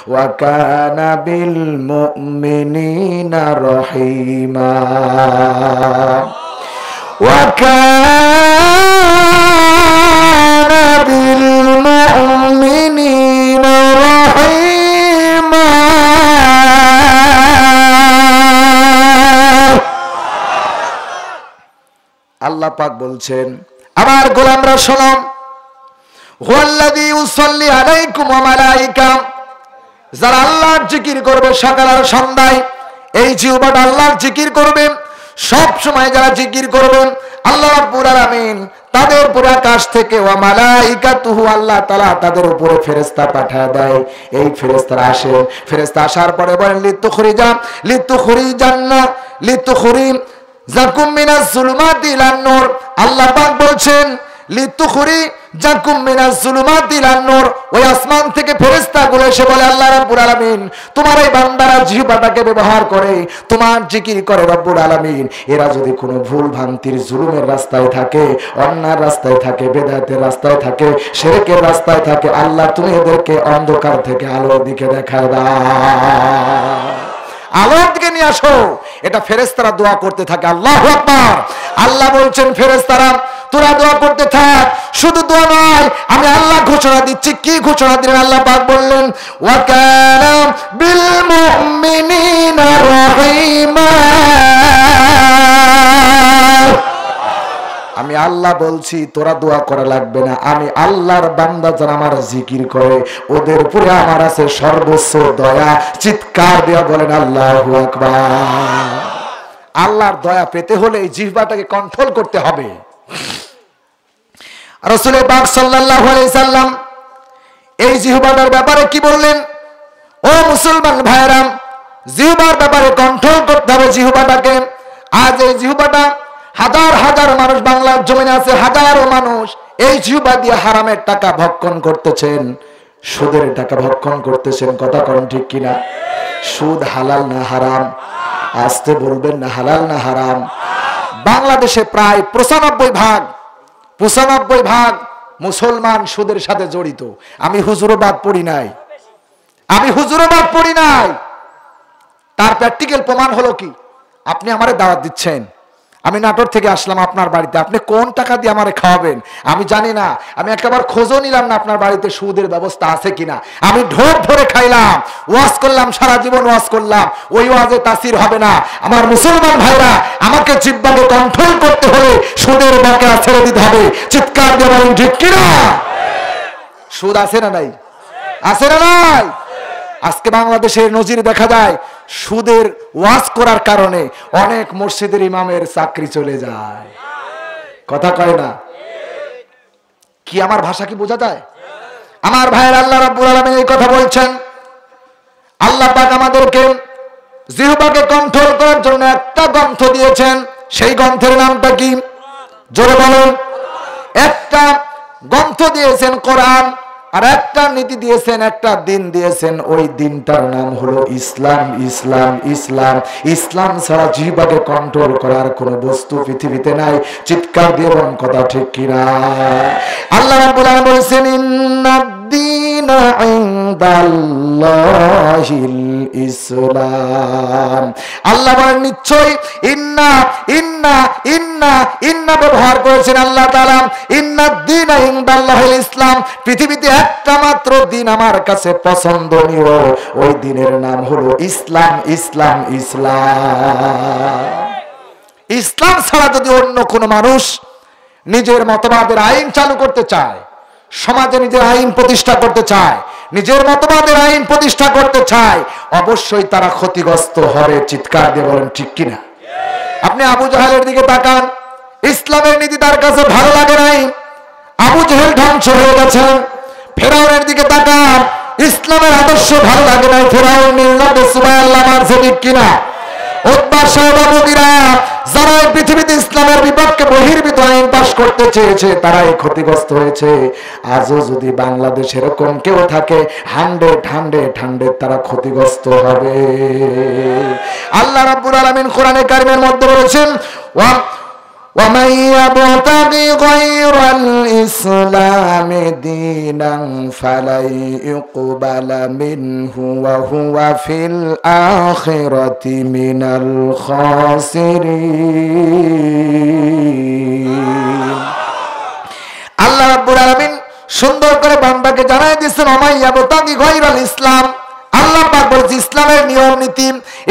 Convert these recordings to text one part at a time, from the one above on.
وكان بالمؤمنين رحيما وكان بالمؤمنين رحيما আল্লাহ পাক বলছেন আমার গোলামরা শোনো হুয়াল্লাযী ইউসাল্লি আলাইকুম ওয়া মালাইকা যারা আল্লাহর জিকির করবে সকাল আর সন্ধ্যায় এই জিহ্বাটা আল্লাহর জিকির করবে সব সময় যারা জিকির করবেন আল্লাহ রাব্বুল আলামিন তাদের পুরো আকাশ থেকে ওয়া মালাইকাতুহু আল্লাহ তাআলা তাদের উপরে ফেরেশতা পাঠিয়ে দেয় এই ফেরেশতারা আসে ফেরেশতা আসার পরে বলেন লিতুখরিজাকুম মিনাজ যুলুমাতি ইলান নূর আল্লাহ পাক বলছেন লিতুখরিজাকুম মিনাজ যুলুমাতি ইলান নূর ওই আসমান থেকে ফেরেশতাগুলো এসে বলে আল্লাহ রাব্বুল আলামিন তোমার এই বান্দারা জিহ্বাটাকে ব্যবহার করে তোমার জিকির করে রব্বুল আলামিন এরা যদি কোনো ভুল ভ্রান্তির জুলুমের রাস্তায় থাকে অন্যায়ের রাস্তায় থাকে বেদাতের রাস্তায় থাকে শিরকের রাস্তায় থাকে আল্লাহ তুমি এদেরকে অন্ধকার থেকে আলোর দিকে দেখায় দাও আলোর দিকে নিয়ে আসো এটা ফেরেশতারা দোয়া করতে থাকে আল্লাহু আকবার আল্লাহ বলছেন ফেরেশতারা তোরা দোয়া করতে থাক শুধু দোয়া নয় আমি আল্লাহ ঘোষণা দিচ্ছি কি ঘোষণা দিলেন আল্লাহ পাক বললেন ওয়া কানা বিল মুমিনিনা রহিমা আমি আল্লাহ বলছি তোরা দোয়া করা লাগবে না আমি আল্লাহর বান্দা যারা আমার জিকির করে ওদের উপরে আমার আছে সর্বোচ্চ দয়া চিৎকার দিয়ে বলেন আল্লাহু আকবার আল্লাহর দয়া পেতে হলে এই জিহ্বাটাকে কন্ট্রোল করতে হবে রাসূল পাক সাল্লাল্লাহু আলাইহি সাল্লাম এই জিহ্বাটার ব্যাপারে কি বললেন ও মুসলমান ভাইরা জিহ্বার ব্যাপারে কন্ট্রোল করতে হবে জিহ্বাটাকে আজ এই জিহ্বাটা হাজার হাজার মানুষ বাংলার জমিনে আছে হাজারো মানুষ এই জিহ্বা দিয়ে হারামের টাকা ভক্ষণ করতেছেন সুদের টাকা ভক্ষণ করতেছেন কথা কোন ঠিক কিনা সুদ হালাল না হারাম আস্তে বলবেন না হালাল না হারাম বাংলাদেশে প্রায় 95 ভাগ মুসলমান সুদের সাথে জড়িত আমি হুজুরবাদ পড়ি নাই তার প্র্যাকটিক্যাল প্রমাণ হলো কি আপনি আমারে দাওয়াত দিচ্ছেন আমি নাটোর থেকে আসলাম আপনার বাড়িতে আপনি কোন টাকা দিয়ে আমারে খাওয়াবেন আমি জানি না আমি একবার খোঁজও নিলাম না আপনার বাড়িতে সুদের ব্যবস্থা আছে কিনা আমি ঢোক ধরে খাইলাম ওয়াজ করলাম সারা জীবন ওয়াজ করলাম ওই ওয়াজে তাসির হবে না আমার মুসলমান ভাইরা আমাকে জিহ্বাকে কন্ট্রোল করতে হলে সুদের বকেয়া ছেড়ে দিতে হবে চিৎকার দিয়ে বলেন ঠিক কিনা সুদ আছে না নাই আজকে বাংলাদেশের নজির দেখা যায় সুদের ওয়াজ করার কারণে অনেক মসজিদের ইমামের চাকরি চলে যায় কথা কয় না কি আমার ভাষা কি বোঝা যায় আমার ভাইয়ের আল্লাহ রাব্বুল আলামিন এই কথা বলছেন আল্লাহ পাক আমাদেরকে জিহ্বাকে কন্ট্রোল করার জন্য একটা গ্রন্থ দিয়েছেন সেই গ্রন্থের নামটা কি জোরে বলুন একটা গ্রন্থ দিয়েছেন কোরআন আর একটা নীতি দিয়েছেন একটা দিন দিয়েছেন ওই দিনটার নাম হলো ইসলাম ছাড়া জিহ্বাকে কন্ট্রোল করার কোন বস্তু পৃথিবীতে নাই চিৎকার দিয়ে বলেন কথা ঠিক কিনা আল্লাহ রাব্বুল আলামিন বলেছেন ইন্নাদ-দীনা ইনদাল্লাহিল ইসলাম আল্লাহ বলেন নিশ্চয় ইন্না ব্যবহার করেছেন আল্লাহ তাআলা ইন্নাদ-দীনা ইনদাল্লাহিল ইসলাম পৃথিবীতে একটা মাত্র দিন আমার কাছে পছন্দনীয় ওই দিনের নাম হলো ইসলাম ছাড়া যদি অন্য কোন মানুষ নিজের মতবাদের আইন চালু করতে চায় সমাজে নিজের আইন প্রতিষ্ঠা করতে চায় নিজের মতবাদের আইন প্রতিষ্ঠা করতে চায় অবশ্যই তারা ক্ষতিগ্রস্ত হবে চিৎকার দিয়ে বলেন ঠিক কিনা আপনি আবু জাহেলের দিকে তাকান ইসলামের নীতি তার কাছে ভালো লাগে নাই আবু জাহেল ধ্বংস হয়ে গেছেন ফেরাউনের দিকে তাকান ইসলামের আদর্শ ভালো লাগে নাই ফেরাউন নির্লজ্জ সুবহানাল্লাহ মারছে ঠিক কিনা উতবা সাহেব মুগীরা যারা পৃথিবীতে ইসলামের বিপক্ষে বহির্ভূত আইন পাস করতে চেয়েছে তারাই ক্ষতিগ্রস্ত হয়েছে আজও যদি বাংলাদেশ এরকম কেউ থাকে 100 তারা ক্ষতিগ্রস্ত হবে আল্লাহ রাব্বুল আলামিন কোরআনে কারিমের মধ্যে বলেছেন ومن يبتغي غير الإسلام دينا فلن يقبل منه وهو في الآخرة من الخاسرين আল্লাহ রাব্বুল আলামিন সুন্দর করে বান্দাকে জানাই দিয়েছেন ওমাই ইয়াবতাগি গায়রাল ইসলাম। আল্লাহ পাক বলেছে ইসলামের নিয়ম নীতি,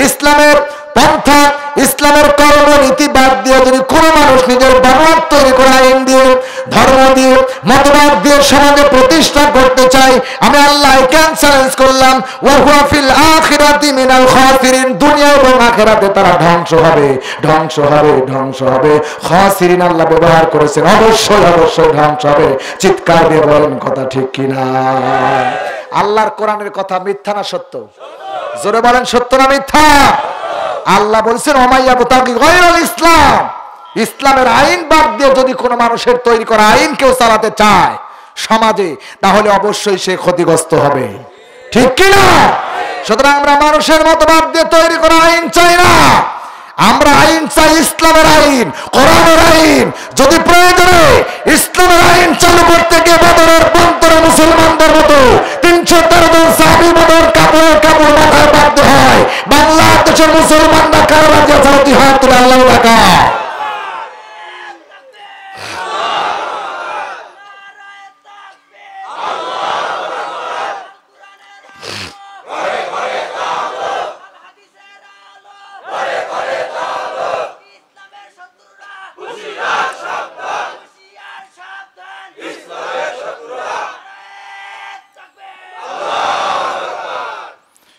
ইসলামের পন্থা, ইসলামের কর্মনীতি বাদ দিয়ে যদি কোনো মানুষ নিজের বানোয়াট তৈরি করা আইন দিয়ে, ধর্ম দিয়ে, মতবাদ দিয়ে সমাজে প্রতিষ্ঠা করতে চায়, আমি আল্লাহ চ্যালেঞ্জ করলাম ওয়া হুয়া ফিল আখিরাতি মিনাল খাসিরিন, দুনিয়া এবং আখিরাতে তারা ধ্বংস হবে, ধ্বংস হবে, ধ্বংস হবে। খাসিরিন আল্লাহ ব্যবহার করেছেন, অবশ্যই অবশ্যই ধ্বংস হবে। চিৎকার দিয়ে বলেন কথা ঠিক কিনা? আল্লাহর কোরআনের কথা মিথ্যা না সত্য? জোরে বলেন সত্য না মিথ্যা? আল্লাহ বলছেন ওমাইয়া বুতাগি গায়রাল ইসলাম, ইসলামের আইন বাদ দিয়ে যদি কোনো মানুষের তৈরি করা আইন কেউ চালাতে চায় সমাজে, তাহলে অবশ্যই সে ক্ষতিগ্রস্ত হবে, ঠিক কি না? সুতরাং আমরা মানুষের মতবাদ দিয়ে তৈরি করা আইন চাই না, আমরা আইন চাই ইসলামের আইন, কোরআনের আইন। যদি প্রয়োজনে ইসলামের আইন চালু করতে গিয়ে বদরের বন্তরে মুসলমানদের মতো 313 জন সাহাবী বদর কাপড় মাথায় বাঁধতে হয়, বাংলাদেশের মুসলমানরা কারো রাজ্যে চালাতে হয়, তুলে আল্লাহ টাকা।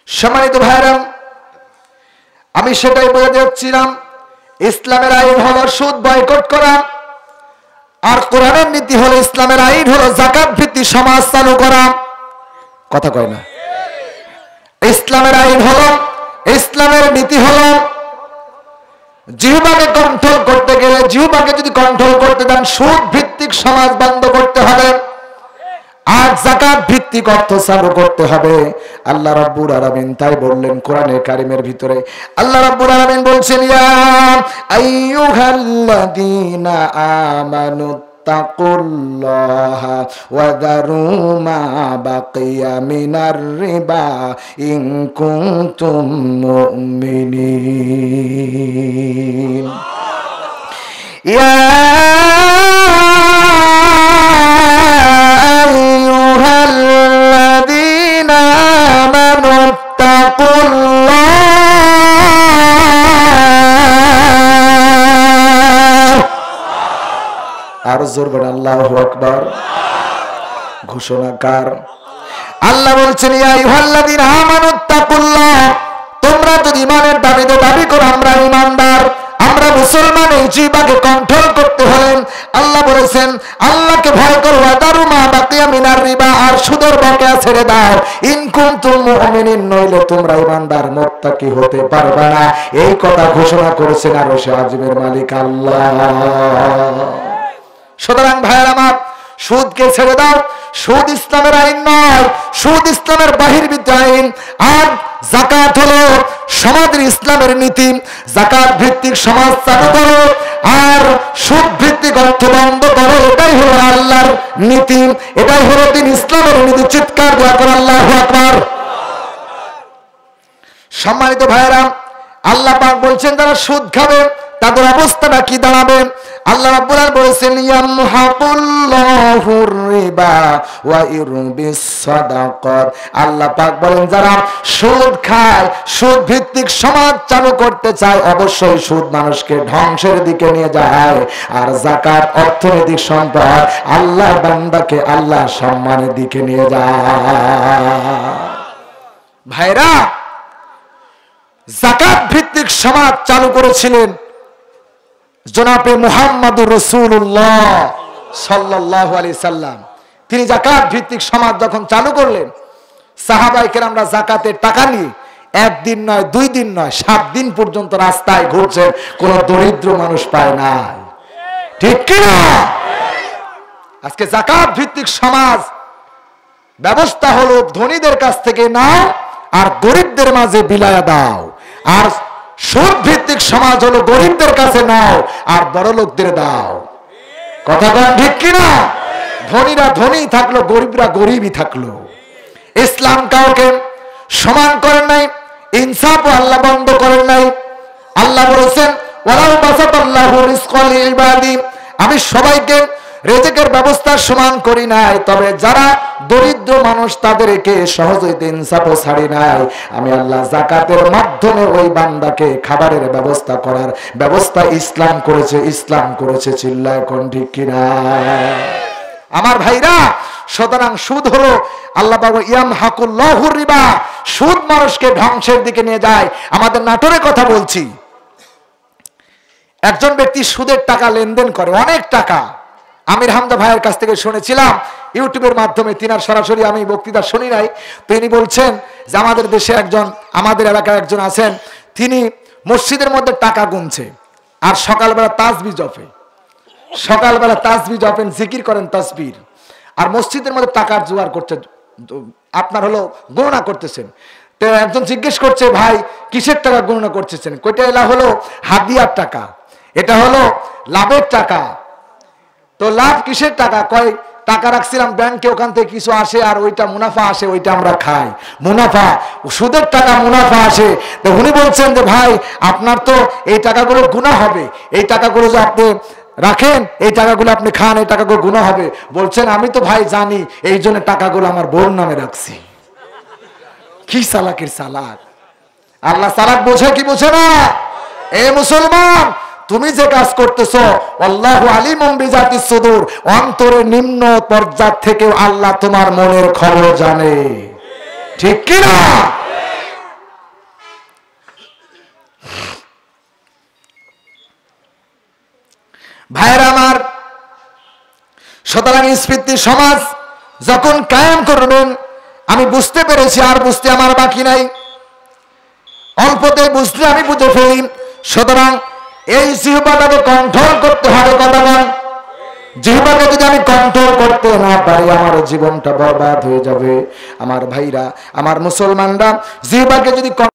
সম্মানিত ভাইরা, আমি সেটাই বলে যাচ্ছিলাম, ইসলামের আইন হলো সুদ বয়কট করা, আর কোরআনের নীতি হলো, ইসলামের আইন হলো যাকাত ভিত্তিক সমাজ চালু করা। কথা কয় না? ইসলামের আইন হলো, ইসলামের নীতি হলো, জিহ্বাকে কন্ট্রোল করতে গেলে, জিহ্বাকে যদি কন্ট্রোল করতে দেন, সুদ ভিত্তিক সমাজ বন্ধ করতে হবে, আর যাকাত ভিত্তিক অর্থ চালু করতে হবে। আল্লাহ রাব্বুল আলামিন তাই বললেন কোরআনে কারিমের ভিতরে, আল্লাহ রাব্বুল আলামিন বলছেন ইয়া আইয়ুহাল্লাযীনা আমানু তাকুল্লাহা ওয়া যারু মা বাকিয়া মিনার রিবা ইন কুনতুম মুমিনিন। ইয়া আর জোর বলেন আল্লাহু আকবার। ঘোষণাকার আল্লাহ বলছেন ইয়া আইয়ুহাল্লাযীনা আমানুত্তাকুল্লাহ, তোমরা যদি ঈমানের দাবিতে দাবি করো আমরা ঈমানদার, আমরা মুসলমান, এই জিহ্বাকে কন্ট্রোল করতে হলেন। আল্লাহ বলেছেন আল্লাহকে ভয় করো, ওয়া দারু মা বাকিয়া মিনার রিবা, আর সুদের বকেয়া ছেড়ে দাও, ইন কুনতুম মুমিনিন, নইলে তোমরা ঈমানদার মুত্তাকি হতে পারবে না। এই কথা ঘোষণা করেছেন আরশে আজিমের মালিক আল্লাহ। সুতরাং ভাইয়ের আমার, সুদকে ছেড়ে দাও, সুদ ইসলামের আইন নয়, সুদ ইসলামের বহির্ভূত আইন। আর যাকাত হলো সমাজের ইসলামের নীতি, যাকাত ভিত্তিক সমাজ চালু করো, আর সুদ ভিত্তিক অর্থ বন্ধ করো, এটাই হলো আল্লাহর নীতি, এটাই হলো দিন ইসলামের নীতি। চিৎকার দোয়া করে আল্লাহু আকবার। সম্মানিত ভাইয়েরা, আল্লাহ পাক বলছেন যারা সুদ খাবে তাদের অবস্থাটা কি দাঁড়াবে? আল্লাহ রাব্বুল আলামিন বলেছেন ইয়ামহাকুল্লাহুর রিবা ওয়া ইউরবিস সাদাকাত। আল্লাহ পাক বলেন যারা সুদ খায়, সুদ ভিত্তিক সমাজ চালু করতে চায়, অবশ্যই সুদ মানুষকে ধ্বংসের দিকে নিয়ে যায়, আর যাকাত অর্থনৈতিক সম্পদ আল্লাহর বান্দাকে আল্লাহ সম্মানের দিকে নিয়ে যায়। ভাইরা, যাকাত ভিত্তিক সমাজ চালু করেছিলেন জনাবে মুহাম্মদুর রাসূলুল্লাহ সাল্লাল্লাহু আলাইহি সাল্লাম। তিনি যাকাত ভিত্তিক সমাজ যখন চালু করলেন, সাহাবায়ে কেরামরা যাকাতের টাকা নিয়ে একদিন নয়, 2 দিন নয়, 7 দিন পর্যন্ত রাস্তায় ঘুরছেন, কোন দরিদ্র মানুষ পায় না, ঠিক কি না? আজকে যাকাত ভিত্তিক সমাজ ব্যবস্থা হলো ধনীদের কাছ থেকে নাও আর গরিবদের মাঝে বিলায়া দাও, আর সুদ ভিত্তিক সমাজ হলো গরিবদের কাছে নাও আর বড় লোকদের দাও। কথা বলেন ঠিক কিনা? ধনীরা ধনী থাকলো, গরিবরা গরিবই থাকলো। ইসলাম কাউকে সমান করেন নাই, ইনসাফ আল্লাহ বন্ধ করেন নাই। আল্লাহ বলেছেন ওয়ালাউ বাসাতাল্লাহু রিজকা লিইবাদি, আমি সবাইকে রিজিকের ব্যবস্থা সমান করি নাই, তবে যারা দরিদ্র মানুষ তাদেরকে সহজে ইনসাফ ছাড়ি নাই। আমি আল্লাহ যাকাতের মাধ্যমে ওই বান্দাকে খাবারের ব্যবস্থা করার ব্যবস্থা ইসলাম করেছে, ইসলাম করেছে। চিল্লায় কোন ঠিক কিনা? আমার ভাইরা, সুতরাং সুদ হলো আল্লাহ পাক ইয়ামহাকুল্লাহুর রিবা, সুদ মানুষকে ধ্বংসের দিকে নিয়ে যায়। আমাদের নাটোরের কথা বলছি, একজন ব্যক্তি সুদের টাকা লেনদেন করে, অনেক টাকা। আমির হামদা ভাইয়ের কাছ থেকে শুনেছিলাম ইউটিউবের মাধ্যমে, তিনার সরাসরি আমি বক্তৃতা শুনি নাই। তিনি বলছেন যে আমাদের দেশে একজন, আমাদের এলাকায় একজন আছেন, তিনি মসজিদের মধ্যে টাকা গুনছে আর সকালবেলা তাসবিহ জপে, সকালবেলা তাসবিহ জপেন, জিকির করেন তাসবির, আর মসজিদের মধ্যে টাকার জোগাড় করছে, আপনার হলো গণনা করতেছেন। তো একজন জিজ্ঞেস করছে, ভাই কিসের টাকা গণনা করতেছেন? কয়টা? এলা হলো হাদিয়ার টাকা, এটা হলো লাভের টাকা। তো লাভ কিসের টাকা? কয় টাকা রাখছিলাম ব্যাংকে, ওখান থেকে কিছু আসে আর ওইটা মুনাফা আসে, ওইটা আমরা খাই। মুনাফা, সুদের টাকা মুনাফা আসে। তো উনি বলছেন যে ভাই আপনার তো এই টাকাগুলো গুনাহ হবে, এই টাকাগুলো যে আপনি রাখেন, এই টাকাগুলো আপনি খান, এই টাকাগুলো গুনাহ হবে। বলছেন আমি তো ভাই জানি, এই জন্য টাকাগুলো আমার বোন নামে রাখছি। কি চালাকের চালাক! আল্লাহ চালাক বোঝে কি বোঝে না? এ মুসলমান, তুমি যে কাজ করতেছো, আল্লাহু আলিমুম বিজাতিস সুদূর, অন্তরের নিম্ন পর্যায় থেকে আল্লাহ তোমার মনের খবর জানে। ঠিক কি না? ভাইরা আমার, সুতরাং স্ফীতি সমাজ যখন কায়েম করবেন, আমি বুঝতে পেরেছি, আর বুঝতে আমার বাকি নাই। অল্পতে বুঝতে আমি বুঝে ফেলি। সুতরাং এই জিহ্বাটাকে কন্ট্রোল করতে হবে। কতক্ষণ? জিহ্বাকে যদি আমি কন্ট্রোল করতে না পারি, আমার জীবনটা বরবাদ হয়ে যাবে। আমার ভাইরা, আমার মুসলমানরা, জিহ্বাকে যদি